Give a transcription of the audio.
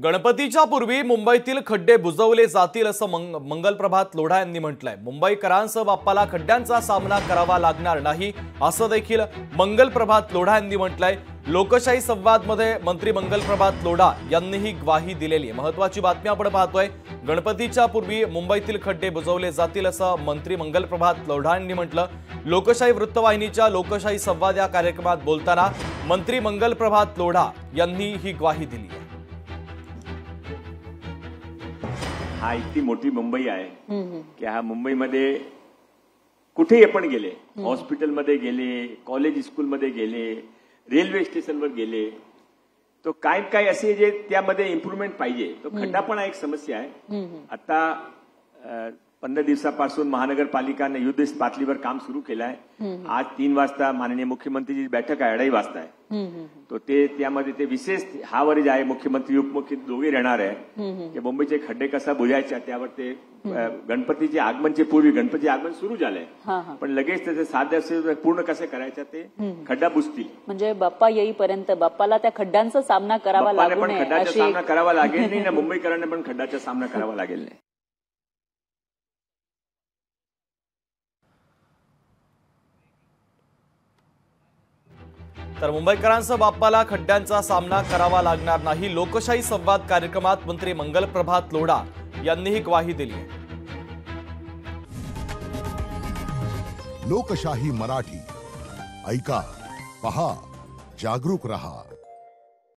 गणपतीच्या पूर्वी मुंबईतील खड्डे बुजवले जातील असं मंगलप्रभात लोढा यांनी म्हटलंय। मुंबईकरांसह बाप्पाला खड्ड्यांचा सामना करावा लागणार नाही असं देखील मंगलप्रभात लोढा यांनी म्हटलंय। लोकशाही संवादमध्ये मंत्री मंगलप्रभात लोढा यांनी ही ग्वाही दिलेली आहे। महत्त्वाची बातमी आपण पाहतोय। गणपतीच्या पूर्वी मुंबईतील खड्डे बुजवले जातील असं मंत्री मंगलप्रभात लोढा यांनी म्हटलं। लोकशाही वृत्तवाहिनीच्या लोकशाही संवाद या कार्यक्रमात बोलताना मंत्री मंगलप्रभात लोढा यांनी ही ग्वाही दिली आहे। हा इतकी मोठी मुंबई आहे की हा मुंबईमध्ये कुठेही आपण गेले, हॉस्पिटलमध्ये गेले, कॉलेज स्कूलमध्ये गेले, रेल्वे स्टेशनवर गेले, तो काय काय असे जे त्यामध्ये इम्प्रूव्हमेंट पाहिजे। तो खड्डा पण एक समस्या आहे। आता 15 दिवसापासून महानगरपालिकाने युद्ध पातळीवर काम सुरू केलं आहे। आज 3 वाजता माननीय मुख्यमंत्रीची बैठक आहे, 2:30 वाजता आहे। तो त्यामध्ये ते विशेष हा वरीज आहे, मुख्यमंत्री उपमुख्यमंत्री दोघे राहणार आहे की मुंबईचे खड्डे कसा बुजायचे त्यावर ते गणपतीचे आगमनचे पूर्वी गणपतीचे आगमन सुरू झालंय, पण लगेच त्याचे 7 दिवस पूर्ण कसे करायचं ते खड्डा बुजतील। म्हणजे बाप्पा येईपर्यंत बाप्पाला त्या खड्ड्यांचा सामना करावा लागू नये, खड्ड्याचा सामना करावा लागेल नाही ना, मुंबईकरांना पण खड्ड्याचा सामना करावा लागेल नाही। तर मुंबईकरांसह बाप्पाला खड्ड्यांचा सामना करावा लागणार नाही। लोकशाही संवाद कार्यक्रमात मंत्री मंगलप्रभात लोढा यांनी ही ग्वाही दिली आहे। लोकशाही मराठी ऐका, पहा, जागरूक रहा।